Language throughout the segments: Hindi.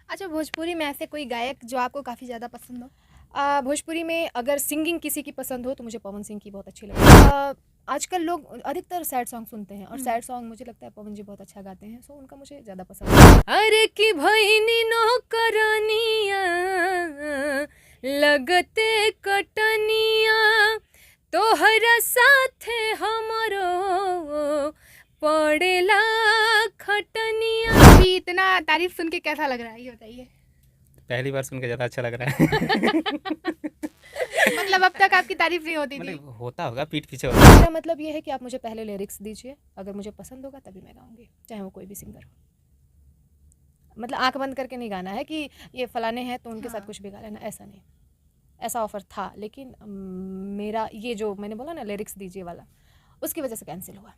अच्छा, भोजपुरी में ऐसे कोई गायक जो आपको काफ़ी ज़्यादा पसंद हो? भोजपुरी में अगर सिंगिंग किसी की पसंद हो तो मुझे पवन सिंह की बहुत अच्छी लगती है। आजकल लोग अधिकतर सैड सॉन्ग सुनते हैं और सैड सॉन्ग मुझे लगता है पवन जी बहुत अच्छा गाते हैं, सो उनका मुझे ज़्यादा पसंद है। अरे कि भईनी नौकरानिया लगते कटनिया तोहरा साथे हमरो पड़ेला खटनिया। अभी इतना तारीफ़ सुन के कैसा लग रहा है, ये बताइए? पहली बार सुन के ज़्यादा अच्छा लग रहा है। मतलब अब तक आपकी तारीफ़ नहीं होती थी? मतलब होता होगा, पीठ पीछे होता। मेरा मतलब ये है कि आप मुझे पहले लिरिक्स दीजिए, अगर मुझे पसंद होगा तभी मैं गाऊंगी, चाहे वो कोई भी सिंगर हो। मतलब आंख बंद करके नहीं गाना है कि ये फलाने हैं तो उनके साथ कुछ भी गा लेना, ऐसा नहीं। ऐसा ऑफर था लेकिन मेरा ये जो मैंने बोला ना लिरिक्स दीजिए वाला, उसकी वजह से कैंसिल हुआ।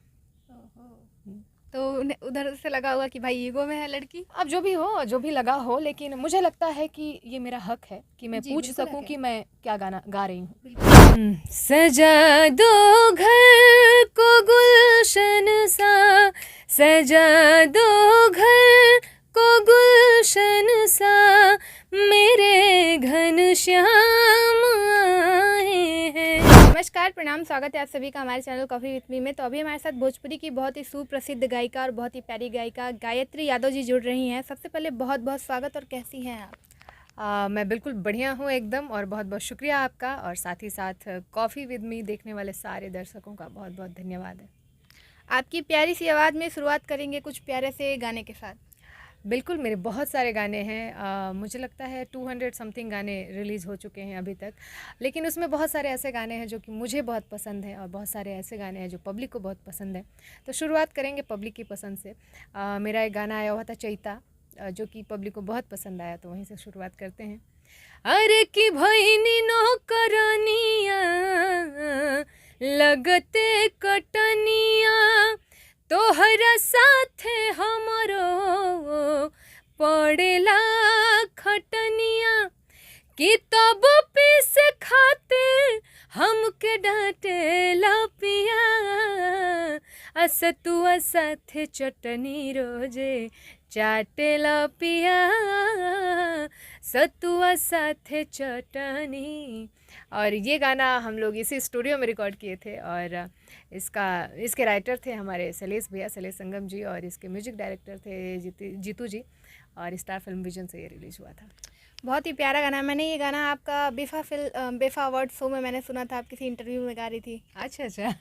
तो उन्हें उधर से लगा होगा कि भाई ईगो में है लड़की? अब जो भी हो, जो भी लगा हो, लेकिन मुझे लगता है कि ये मेरा हक है कि मैं जी, पूछ बिल्कुल सकूं हक है। कि मैं क्या गाना गा रही हूँ। सजा दो घर को गुलशन सा, सजा दो घर को गुलशन सा, मेरे घनश्याम आए हैं। नमस्कार, प्रणाम, स्वागत है आप सभी का हमारे चैनल कॉफ़ी विथ मी में। तो अभी हमारे साथ भोजपुरी की बहुत ही सुप्रसिद्ध गायिका और बहुत ही प्यारी गायिका गायत्री यादव जी जुड़ रही हैं। सबसे पहले बहुत बहुत स्वागत, और कैसी हैं आप? मैं बिल्कुल बढ़िया हूँ एकदम, और बहुत बहुत शुक्रिया आपका, और साथ ही साथ कॉफ़ी विद मी देखने वाले सारे दर्शकों का बहुत बहुत धन्यवाद है। आपकी प्यारी सी आवाज़ में शुरुआत करेंगे कुछ प्यारे से गाने के साथ। बिल्कुल, मेरे बहुत सारे गाने हैं। मुझे लगता है 200 समथिंग गाने रिलीज़ हो चुके हैं अभी तक, लेकिन उसमें बहुत सारे ऐसे गाने हैं जो कि मुझे बहुत पसंद है, और बहुत सारे ऐसे गाने हैं जो पब्लिक को बहुत पसंद है। तो शुरुआत करेंगे पब्लिक की पसंद से। मेरा एक गाना आया हुआ था चैता, जो कि पब्लिक को बहुत पसंद आया, तो वहीं से शुरुआत करते हैं। अरे कि भईनी नौकरानिया लगते कटनिया तोहरा साथे हमरो पड़ेला खटनिया, कि तब पीस खाते हमके डांटेला पिया, असतुआ साथे चटनी रोजे चाटेला पिया, सतुआ साथे चटनी। और ये गाना हम लोग इसी स्टूडियो में रिकॉर्ड किए थे, और इसके राइटर थे हमारे सलेश भैया, सलेश संगम जी, और इसके म्यूजिक डायरेक्टर थे जीतू जी, और स्टार फिल्म विजन से ये रिलीज़ हुआ था। बहुत ही प्यारा गाना। मैंने ये गाना आपका बेफा अवार्ड शो में मैंने सुना था, आप किसी इंटरव्यू में गा रही थी। अच्छा।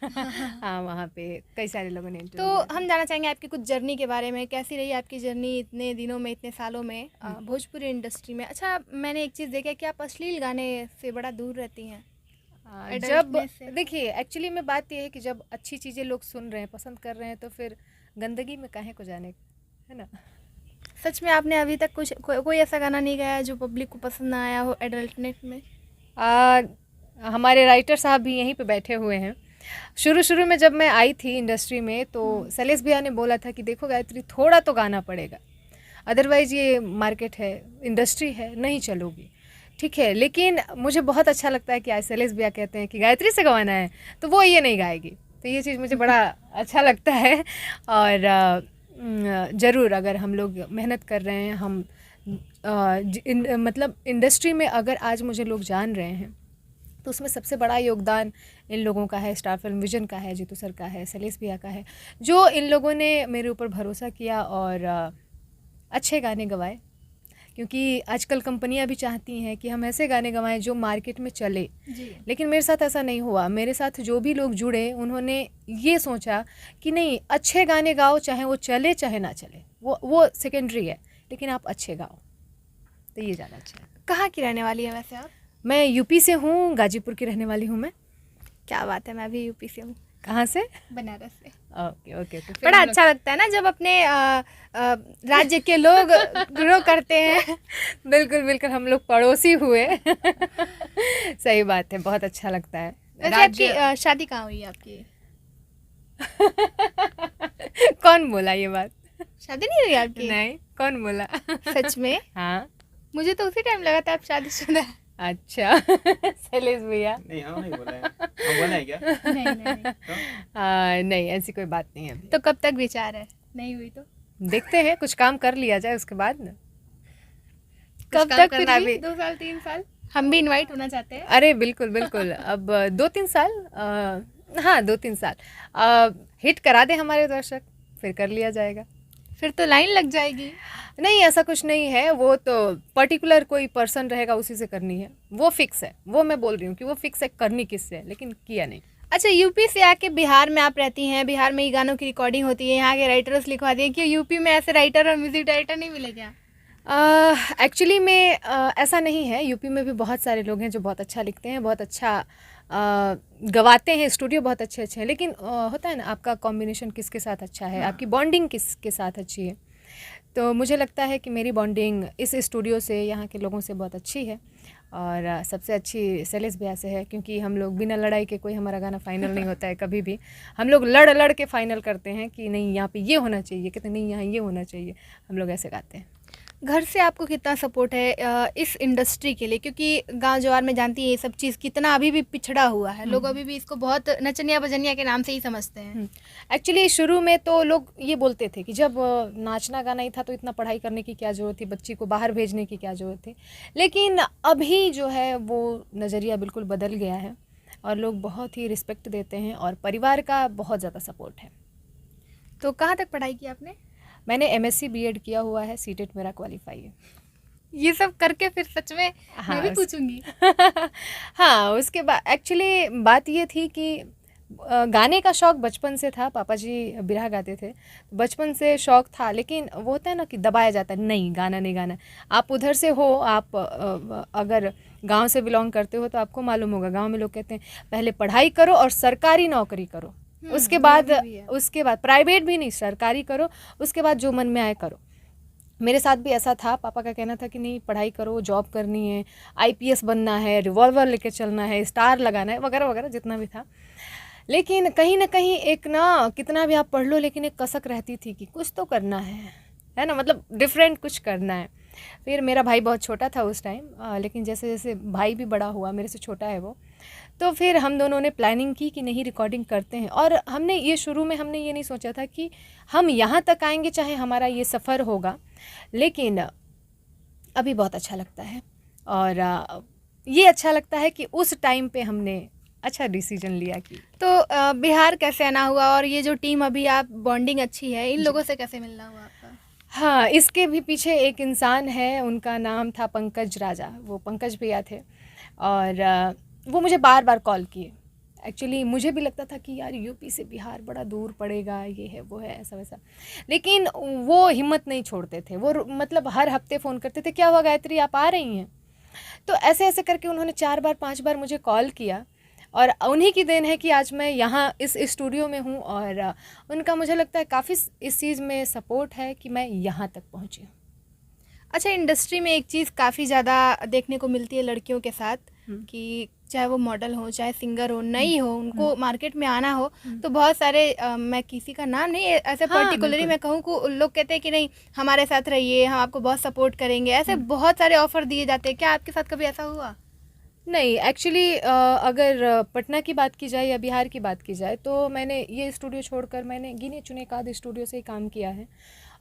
हाँ, वहाँ पे कई सारे लोगों ने तो इंटरव्यू लिया था। हम जानना चाहेंगे आपकी कुछ जर्नी के बारे में। कैसी रही आपकी जर्नी इतने दिनों में, इतने सालों में भोजपुरी इंडस्ट्री में? अच्छा, मैंने एक चीज़ देखा कि आप अश्लील गाने से बड़ा दूर रहती हैं। जब adultness से। देखिए, एक्चुअली में बात ये है कि जब अच्छी चीज़ें लोग सुन रहे हैं, पसंद कर रहे हैं, तो फिर गंदगी में काहे को जाने, है ना। सच में आपने अभी तक कोई ऐसा गाना नहीं गाया जो पब्लिक को पसंद ना आया हो एडल्टनेस में? हमारे राइटर साहब भी यहीं पे बैठे हुए हैं। शुरू में जब मैं आई थी इंडस्ट्री में, तो सलेश भैया ने बोला था कि देखो गायत्री, थोड़ा तो गाना पड़ेगा, अदरवाइज़ ये मार्केट है, इंडस्ट्री है, नहीं चलोगी। ठीक है, लेकिन मुझे बहुत अच्छा लगता है कि आज सलेश भैया कहते हैं कि गायत्री से गवाना है, तो वो ये नहीं गाएगी, तो ये चीज़ मुझे बड़ा अच्छा लगता है। और ज़रूर अगर हम लोग मेहनत कर रहे हैं, हम मतलब इंडस्ट्री में अगर आज मुझे लोग जान रहे हैं, तो उसमें सबसे बड़ा योगदान इन लोगों का है, स्टार फिल्म विजन का है, जीतू सर का है, सलेश भैया का है, जो इन लोगों ने मेरे ऊपर भरोसा किया और अच्छे गाने गवाए। क्योंकि आजकल कंपनियां भी चाहती हैं कि हम ऐसे गाने गवाएं जो मार्केट में चले, लेकिन मेरे साथ ऐसा नहीं हुआ। मेरे साथ जो भी लोग जुड़े, उन्होंने ये सोचा कि नहीं, अच्छे गाने गाओ, चाहे वो चले चाहे ना चले, वो सेकेंडरी है, लेकिन आप अच्छे गाओ, तो ये ज़्यादा अच्छा है। कहाँ की रहने वाली है वैसे आप? मैं यूपी से हूँ, गाजीपुर की रहने वाली हूँ मैं। क्या बात है, मैं भी यूपी से हूँ। कहाँ से? बनारस से। ओके। बड़ा अच्छा लगता है ना जब अपने राज्य के लोग ग्रो करते हैं। बिल्कुल, हम लोग पड़ोसी हुए। सही बात है, बहुत अच्छा लगता है। वैसे आपकी शादी कहाँ हुई है आपकी? कौन बोला ये बात? शादी नहीं हुई आपकी? नहीं, कौन बोला? सच में? हाँ। मुझे तो उसी टाइम लगा था आप शादीशुदा है। अच्छा। सैलेश भैया। नहीं, हम नहीं बोला है। हम बोला है क्या? नहीं। तो? नहीं, ऐसी कोई बात नहीं है अभी। तो कब तक विचार है? नहीं हुई तो देखते हैं, कुछ काम कर लिया जाए उसके बाद ना। कब काम तक करना फिर भी? अभी। 2 साल 3 साल हम भी इनवाइट होना चाहते हैं। अरे बिल्कुल बिल्कुल, अब 2-3 साल, हाँ 2-3 साल हिट करा दे हमारे दर्शक, फिर कर लिया जाएगा। फिर तो लाइन लग जाएगी। नहीं, ऐसा कुछ नहीं है, वो तो पर्टिकुलर कोई पर्सन रहेगा उसी से करनी है, वो फिक्स है। वो मैं बोल रही हूँ कि वो फिक्स है, करनी किससे है, लेकिन किया नहीं। अच्छा, यूपी से आके बिहार में आप रहती हैं, बिहार में ही गानों की रिकॉर्डिंग होती है, यहाँ के राइटर्स लिखवा दिए, क्यों यूपी में ऐसे राइटर और म्यूजिक डायरेक्टर नहीं मिले क्या? एक्चुअली में ऐसा नहीं है, यूपी में भी बहुत सारे लोग हैं जो बहुत अच्छा लिखते हैं, बहुत अच्छा गवाते हैं, स्टूडियो बहुत अच्छे अच्छे हैं, लेकिन होता है ना, आपका कॉम्बिनेशन किसके साथ अच्छा है, आपकी बॉन्डिंग किसके साथ अच्छी है। तो मुझे लगता है कि मेरी बॉन्डिंग इस स्टूडियो से, यहाँ के लोगों से बहुत अच्छी है, और सबसे अच्छी शैलेश भैया से है, क्योंकि हम लोग बिना लड़ाई के कोई हमारा गाना फाइनल नहीं होता है कभी भी। हम लोग लड़ लड़ के फाइनल करते हैं कि नहीं यहाँ पे ये होना चाहिए, कहते नहीं यहाँ ये होना चाहिए, हम लोग ऐसे गाते हैं। घर से आपको कितना सपोर्ट है इस इंडस्ट्री के लिए, क्योंकि गांव जवार में जानती है ये सब चीज़ कितना अभी भी पिछड़ा हुआ है, लोग अभी भी इसको बहुत नचनिया बजनिया के नाम से ही समझते हैं। एक्चुअली शुरू में तो लोग ये बोलते थे कि जब नाचना गाना ही था तो इतना पढ़ाई करने की क्या ज़रूरत थी, बच्ची को बाहर भेजने की क्या ज़रूरत थी, लेकिन अभी जो है वो नज़रिया बिल्कुल बदल गया है, और लोग बहुत ही रिस्पेक्ट देते हैं, और परिवार का बहुत ज़्यादा सपोर्ट है। तो कहाँ तक पढ़ाई की आपने? मैंने MSc B.Ed किया हुआ है, सीटेट मेरा क्वालिफाई है। ये सब करके फिर सच में हाँ, मैं भी पूछूंगी। हाँ, उसके बाद एक्चुअली बात ये थी कि गाने का शौक़ बचपन से था, पापा जी बिरहा गाते थे, बचपन से शौक़ था, लेकिन वो होता है ना कि दबाया जाता है, नहीं गाना नहीं गाना। आप उधर से हो, आप अगर गांव से बिलोंग करते हो तो आपको मालूम होगा, गांव में लोग कहते हैं पहले पढ़ाई करो और सरकारी नौकरी करो, उसके बाद प्राइवेट भी नहीं, सरकारी करो, उसके बाद जो मन में आए करो। मेरे साथ भी ऐसा था, पापा का कहना था कि नहीं पढ़ाई करो, जॉब करनी है, IPS बनना है, रिवॉल्वर लेके चलना है, स्टार लगाना है, वगैरह वगैरह जितना भी था। लेकिन कहीं ना कहीं एक ना, कितना भी आप पढ़ लो, लेकिन एक कसक रहती थी कि कुछ तो करना है ना, मतलब डिफरेंट कुछ करना है। फिर मेरा भाई बहुत छोटा था उस टाइम, लेकिन जैसे जैसे भाई भी बड़ा हुआ, मेरे से छोटा है वो, तो फिर हम दोनों ने प्लानिंग की कि नहीं रिकॉर्डिंग करते हैं। और हमने ये शुरू में हमने ये नहीं सोचा था कि हम यहाँ तक आएंगे, चाहे हमारा ये सफ़र होगा, लेकिन अभी बहुत अच्छा लगता है, और ये अच्छा लगता है कि उस टाइम पे हमने अच्छा डिसीजन लिया कि तो बिहार कैसे आना हुआ, और ये जो टीम अभी आप बॉन्डिंग अच्छी है, इन लोगों से कैसे मिलना हुआ आपका? हाँ, इसके भी पीछे एक इंसान है, उनका नाम था पंकज राजा, वो पंकज भैया थे, और वो मुझे बार बार कॉल किए। एक्चुअली मुझे भी लगता था कि यार यूपी से बिहार बड़ा दूर पड़ेगा, ये है वो है, ऐसा वैसा, लेकिन वो हिम्मत नहीं छोड़ते थे, वो मतलब हर हफ्ते फ़ोन करते थे, क्या हुआ गायत्री आप आ रही हैं? तो ऐसे ऐसे करके उन्होंने 4 बार 5 बार मुझे कॉल किया, और उन्हीं की देन है कि आज मैं यहाँ इस स्टूडियो में हूँ, और उनका मुझे लगता है काफ़ी इस चीज़ में सपोर्ट है कि मैं यहाँ तक पहुँची हूँ। अच्छा, इंडस्ट्री में एक चीज़ काफ़ी ज़्यादा देखने को मिलती है लड़कियों के साथ, कि चाहे वो मॉडल हो, चाहे सिंगर हो, नई हो, उनको मार्केट में आना हो, तो बहुत सारे मैं किसी का नाम नहीं ऐसे पर्टिकुलरली मैं कहूँ को लोग कहते हैं कि नहीं हमारे साथ रहिए, हम आपको बहुत सपोर्ट करेंगे, ऐसे बहुत सारे ऑफर दिए जाते हैं। क्या आपके साथ कभी ऐसा हुआ? नहीं, एक्चुअली अगर पटना की बात की जाए या बिहार की बात की जाए, तो मैंने ये स्टूडियो छोड़कर मैंने गिने चुने एक आध स्टूडियो से ही काम किया है,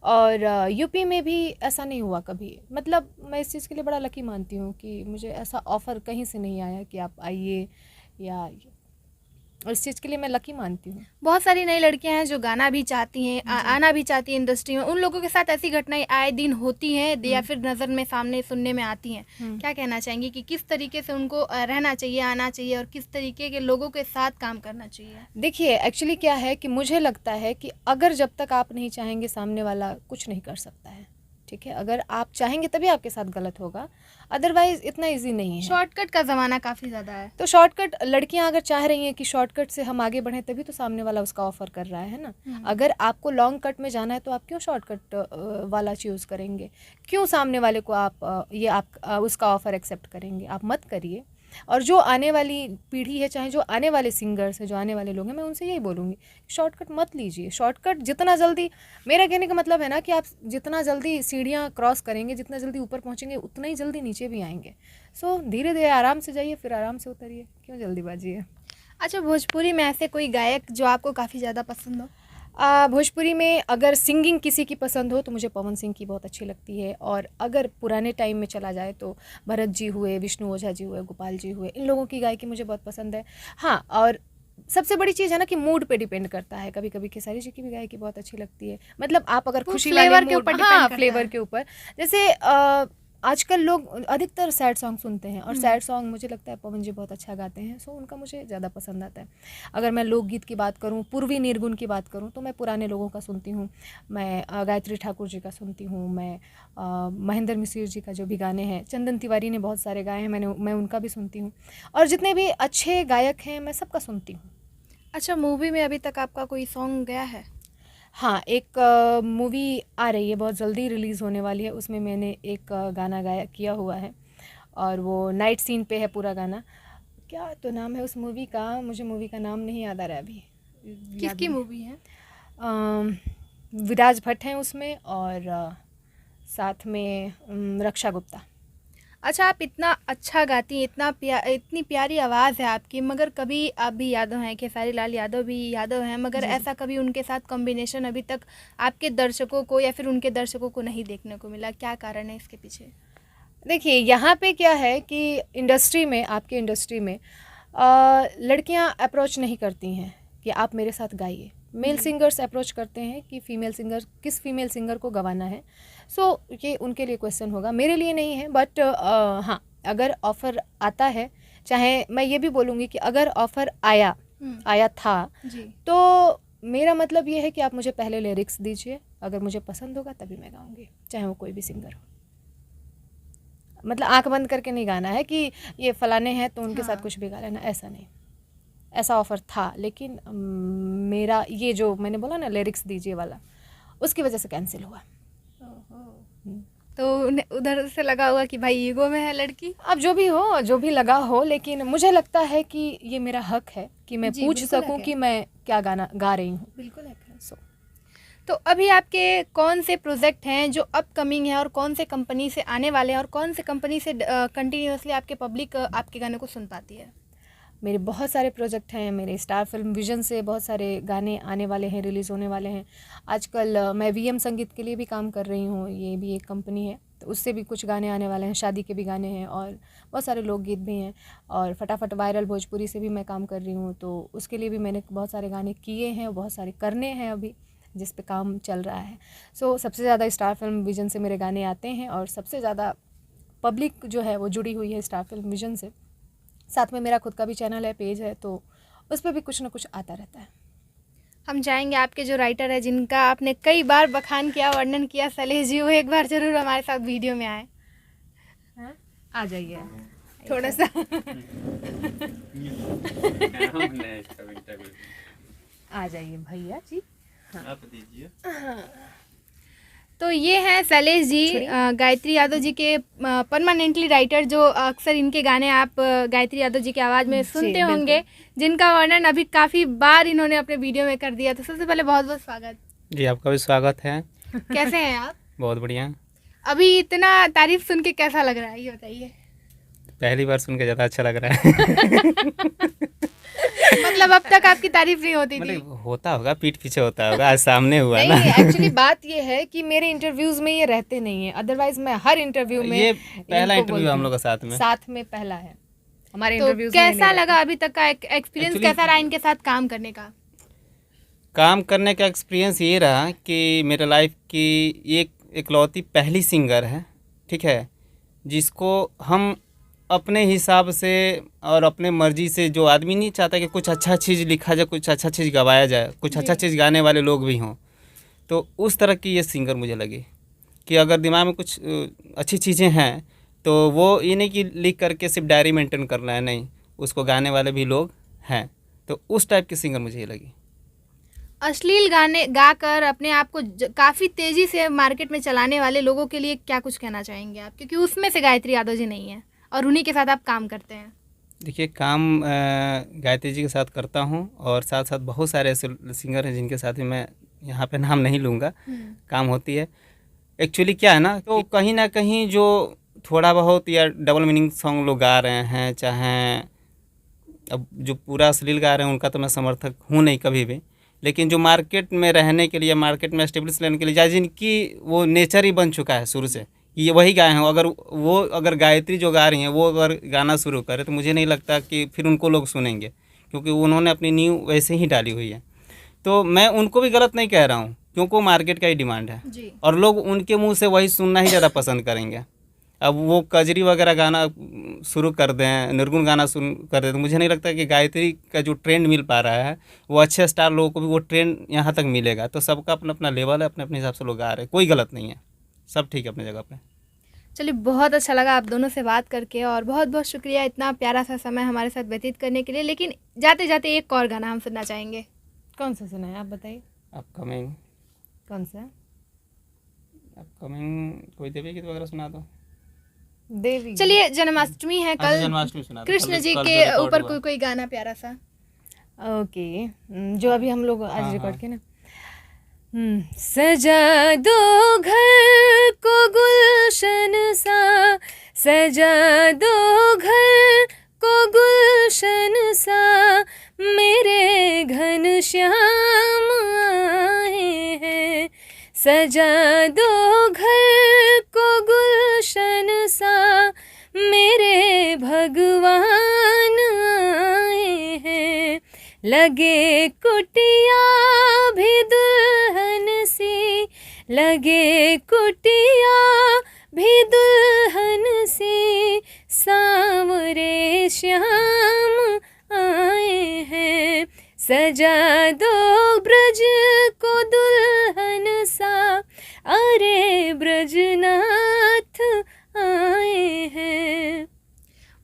और यूपी में भी ऐसा नहीं हुआ कभी। मतलब मैं इस चीज़ के लिए बड़ा लकी मानती हूँ कि मुझे ऐसा ऑफ़र कहीं से नहीं आया कि आप आइए, या और इस चीज़ के लिए मैं लकी मानती हूँ। बहुत सारी नई लड़कियां हैं जो गाना भी चाहती हैं, आना भी चाहती हैं इंडस्ट्री में, उन लोगों के साथ ऐसी घटनाएं आए दिन होती हैं या फिर नज़र में सामने सुनने में आती हैं। क्या कहना चाहेंगी कि किस तरीके से उनको रहना चाहिए, आना चाहिए, और किस तरीके के लोगों के साथ काम करना चाहिए? देखिए, एक्चुअली क्या है कि मुझे लगता है कि अगर जब तक आप नहीं चाहेंगे, सामने वाला कुछ नहीं कर सकता है, ठीक है? अगर आप चाहेंगे तभी आपके साथ गलत होगा, अदरवाइज़ इतना इजी नहीं है। शॉर्टकट का ज़माना काफ़ी ज़्यादा है, तो शॉर्टकट, लड़कियां अगर चाह रही हैं कि शॉर्टकट से हम आगे बढ़ें, तभी तो सामने वाला उसका ऑफ़र कर रहा है ना। अगर आपको लॉन्ग कट में जाना है तो आप क्यों शॉर्टकट वाला चूज़ करेंगे? क्यों सामने वाले को आप उसका ऑफ़र एक्सेप्ट करेंगे? आप मत करिए। और जो आने वाली पीढ़ी है, चाहे जो आने वाले सिंगर्स हैं, जो आने वाले लोग हैं, मैं उनसे यही बोलूँगी, शॉर्टकट मत लीजिए। शॉर्टकट जितना जल्दी, मेरा कहने का मतलब है ना कि आप जितना जल्दी सीढ़ियाँ क्रॉस करेंगे, जितना जल्दी ऊपर पहुँचेंगे, उतना ही जल्दी नीचे भी आएंगे। सो धीरे धीरे आराम से जाइए, फिर आराम से उतरिए, क्यों जल्दीबाजी है। अच्छा, भोजपुरी में ऐसे कोई गायक जो आपको काफ़ी ज़्यादा पसंद हो? भोजपुरी में अगर सिंगिंग किसी की पसंद हो तो मुझे पवन सिंह की बहुत अच्छी लगती है, और अगर पुराने टाइम में चला जाए तो भरत जी हुए, विष्णु ओझा जी हुए, गोपाल जी हुए, इन लोगों की गायकी मुझे बहुत पसंद है। हाँ, और सबसे बड़ी चीज़ है ना कि मूड पे डिपेंड करता है। कभी कभी खेसारी जी की भी गायकी बहुत अच्छी लगती है, मतलब आप अगर वो खुशी फ्लेवर वाले के मूड, ऊपर डिपेंड हाँ करता फ्लेवर है। के ऊपर। जैसे आजकल लोग अधिकतर सैड सॉन्ग सुनते हैं, और सैड सॉन्ग मुझे लगता है पवन जी बहुत अच्छा गाते हैं, सो उनका मुझे ज़्यादा पसंद आता है। अगर मैं लोकगीत की बात करूं, पूर्वी निर्गुण की बात करूं, तो मैं पुराने लोगों का सुनती हूं। मैं गायत्री ठाकुर जी का सुनती हूं, मैं महेंद्र मिसिर जी का जो भी गाने हैं, चंदन तिवारी ने बहुत सारे गाए हैं, मैं उनका भी सुनती हूँ। और जितने भी अच्छे गायक हैं मैं सबका सुनती हूँ। अच्छा, मूवी में अभी तक आपका कोई सॉन्ग गया है? हाँ, एक मूवी आ रही है, बहुत जल्दी रिलीज़ होने वाली है, उसमें मैंने एक गाना गाया किया हुआ है, और वो नाइट सीन पे है पूरा गाना। क्या तो नाम है उस मूवी का, मुझे मूवी का नाम नहीं याद आ रहा है अभी। याद किसकी नहीं। मूवी है? विराज भट्ट हैं उसमें, और साथ में रक्षा गुप्ता। अच्छा, आप इतना अच्छा गाती हैं, इतनी प्यारी आवाज़ है आपकी, मगर कभी आप भी यादव हैं, खेसारी लाल यादव भी यादव हैं, मगर जी। ऐसा कभी उनके साथ कॉम्बिनेशन अभी तक आपके दर्शकों को या फिर उनके दर्शकों को नहीं देखने को मिला, क्या कारण है इसके पीछे? देखिए, यहाँ पे क्या है कि इंडस्ट्री में, आपके इंडस्ट्री में लड़कियाँ अप्रोच नहीं करती हैं कि आप मेरे साथ गाइए। मेल सिंगर्स अप्रोच करते हैं कि फीमेल सिंगर, किस फीमेल सिंगर को गवाना है। सो ये उनके लिए क्वेश्चन होगा, मेरे लिए नहीं है। बट हाँ, अगर ऑफ़र आता है, चाहे मैं ये भी बोलूँगी कि अगर ऑफ़र आया था, जी। तो मेरा मतलब ये है कि आप मुझे पहले लिरिक्स दीजिए, अगर मुझे पसंद होगा तभी मैं गाऊँगी, चाहे वो कोई भी सिंगर हो। मतलब आंख बंद करके नहीं गाना है कि ये फलाने हैं तो उनके साथ कुछ भी गा लेना, ऐसा नहीं। ऐसा ऑफ़र था, लेकिन मेरा ये जो मैंने बोला ना लिरिक्स दीजिए वाला, उसकी वजह से कैंसिल हुआ। तो उधर से लगा हुआ कि भाई ईगो में है लड़की। अब जो भी हो, जो भी लगा हो, लेकिन मुझे लगता है कि ये मेरा हक है कि मैं जी, पूछ बिल्कुल हक सकूं है। कि मैं क्या गाना गा रही हूँ। बिल्कुल है। सो तो अभी आपके कौन से प्रोजेक्ट हैं जो अपकमिंग है, और कौन से कंपनी से आने वाले हैं, और कौन से कंपनी से कंटिन्यूअसली आपके पब्लिक आपके गाने को सुन पाती है? मेरे बहुत सारे प्रोजेक्ट हैं, मेरे स्टार फिल्म विजन से बहुत सारे गाने आने वाले हैं, रिलीज़ होने वाले हैं। आजकल मैं वीएम संगीत के लिए भी काम कर रही हूँ, ये भी एक कंपनी है, तो उससे भी कुछ गाने आने वाले हैं, शादी के भी गाने हैं, और बहुत सारे लोकगीत भी हैं। और फटाफट वायरल भोजपुरी से भी मैं काम कर रही हूँ, तो उसके लिए भी मैंने बहुत सारे गाने किए हैं, बहुत सारे करने हैं अभी, जिस पे काम चल रहा है। सो सबसे ज़्यादा स्टार फिल्म विजन से मेरे गाने आते हैं, और सबसे ज़्यादा पब्लिक जो है वो जुड़ी हुई है स्टार फिल्म विजन से। साथ में मेरा खुद का भी चैनल है, पेज है, तो उस पर भी कुछ ना कुछ आता रहता है। हम चाहेंगे आपके जो राइटर है, जिनका आपने कई बार बखान किया, वर्णन किया, सलेश जी, वो एक बार ज़रूर हमारे साथ वीडियो में आए। आ जाइए थोड़ा सा आ जाइए भैया जी। आप दीजिए। तो ये हैं सलेश जी, गायत्री यादव जी के परमानेंटली राइटर, जो अक्सर इनके गाने आप गायत्री यादव जी की आवाज़ में सुनते बिल्कुल। होंगे, जिनका वर्णन अभी काफ़ी बार इन्होंने अपने वीडियो में कर दिया। तो सबसे पहले बहुत बहुत स्वागत। जी, आपका भी स्वागत है। कैसे हैं आप? बहुत बढ़िया। अभी इतना तारीफ सुन के कैसा लग रहा है, ये बताइए। पहली बार सुन के ज़्यादा अच्छा लग रहा है। मतलब अब तक आपकी तारीफ नहीं होती थी? मतलब होता होगा, पीठ पीछे होता होगा, आज सामने हुआ ना। नहीं, एक्चुअली बात ये है कि मेरे इंटरव्यूज में ये रहते नहीं है, अदरवाइज मैं हर इंटरव्यू में ये पहला इनको इंटरव्यू बोलती हम हूँ। लोग का साथ में पहला है हमारे तो इंटरव्यूज में। कैसा लगा अभी तक का एक्सपीरियंस, Actually- कैसा रहा इनके साथ काम करने का? काम करने का एक्सपीरियंस ये रहा कि मेरे लाइफ की एक इकलौती पहली सिंगर है, ठीक है, जिसको हम अपने हिसाब से और अपने मर्जी से, जो आदमी नहीं चाहता कि कुछ अच्छा चीज़ लिखा जाए, कुछ अच्छा चीज़ गवाया जाए, कुछ अच्छा चीज़ गाने वाले लोग भी हों, तो उस तरह की ये सिंगर मुझे लगी कि अगर दिमाग में कुछ अच्छी चीज़ें हैं तो वो ये नहीं कि लिख करके सिर्फ डायरी मेंटेन करना है, नहीं, उसको गाने वाले भी लोग हैं, तो उस टाइप की सिंगर मुझे ये लगी। अश्लील गाने गाकर अपने आप को काफ़ी तेज़ी से मार्केट में चलाने वाले लोगों के लिए क्या कुछ कहना चाहेंगे आप? क्योंकि उसमें से गायत्री यादव जी नहीं है और उन्हीं के साथ आप काम करते हैं। देखिए, काम गायत्री जी के साथ करता हूँ, और साथ साथ बहुत सारे ऐसे सिंगर हैं जिनके साथ भी मैं यहाँ पे नाम नहीं लूँगा, काम होती है। एक्चुअली क्या है ना, तो कहीं ना कहीं जो थोड़ा बहुत या डबल मीनिंग सॉन्ग लोग गा रहे हैं, चाहे अब जो पूरा अश्लील गा रहे हैं उनका तो मैं समर्थक हूँ नहीं कभी भी, लेकिन जो मार्केट में रहने के लिए, मार्केट में एस्टेब्लिश लेने के लिए, या जिनकी वो नेचर ही बन चुका है शुरू से, ये वही गाए हैं, अगर गायत्री जो गा रही हैं वो अगर गाना शुरू करे तो मुझे नहीं लगता कि फिर उनको लोग सुनेंगे, क्योंकि उन्होंने अपनी नींव वैसे ही डाली हुई है। तो मैं उनको भी गलत नहीं कह रहा हूँ, क्योंकि वो मार्केट का ही डिमांड है जी। और लोग उनके मुंह से वही सुनना ही ज़्यादा पसंद करेंगे। अब वो कजरी वगैरह गाना शुरू कर दें, निर्गुण गाना शुरू कर दें, तो मुझे नहीं लगता कि गायत्री का जो ट्रेंड मिल पा रहा है वो अच्छे स्टार लोगों को भी वो ट्रेंड यहाँ तक मिलेगा। तो सबका अपना अपना लेवल है, अपने अपने हिसाब से लोग गा रहे हैं, कोई गलत नहीं है, सब ठीक है अपनी जगह पे। चलिए, बहुत अच्छा लगा आप दोनों से बात करके और बहुत बहुत शुक्रिया इतना प्यारा सा समय हमारे साथ व्यतीत करने के लिए। लेकिन जाते जाते एक और गाना हम सुनना चाहेंगे। कौन सा सुना है आप बताइए? अपकमिंग कौन सा? कोई देवी गीत वगैरह सुना दो। देवी। चलिए, जन्माष्टमी है अच्छा, कल, जन्माष्टमी सुना दो। कृष्ण जी कल के record ऊपर हुआ। कोई गाना प्यारा सा। ओके, जो अभी हम लोग आज हाँ, रिकॉर्ड हाँ। किए ना। सजा दो घर को गुलशन सा, सजा दो घर को गुलशन सा, मेरे घन श्याम आए हैं। सजा दो घर को गुलशन सा, मेरे भगवान आए हैं। लगे कुटिया भी दुल्हन सी, लगे कुटिया भी दुल्हन सी, सांवरे श्याम आए हैं। सजा दो ब्रज को दुल्हन सा, अरे ब्रजनाथ आए हैं।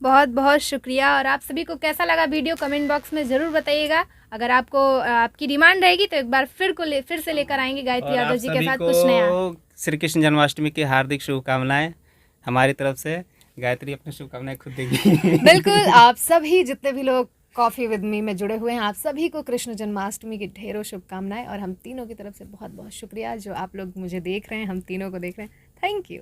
बहुत बहुत शुक्रिया। और आप सभी को कैसा लगा वीडियो कमेंट बॉक्स में ज़रूर बताइएगा। अगर आपको आपकी डिमांड रहेगी तो एक बार फिर से लेकर आएंगे गायत्री और यादव आप जी के सभी साथ को कुछ नया। श्री कृष्ण जन्माष्टमी की हार्दिक शुभकामनाएं हमारी तरफ से। गायत्री अपनी शुभकामनाएं खुद देगी। बिल्कुल, आप सभी जितने भी लोग कॉफ़ी विद मी में जुड़े हुए हैं, आप सभी को कृष्ण जन्माष्टमी की ढेरों शुभकामनाएं। और हम तीनों की तरफ से बहुत बहुत शुक्रिया जो आप लोग मुझे देख रहे हैं, हम तीनों को देख रहे हैं। Thank you.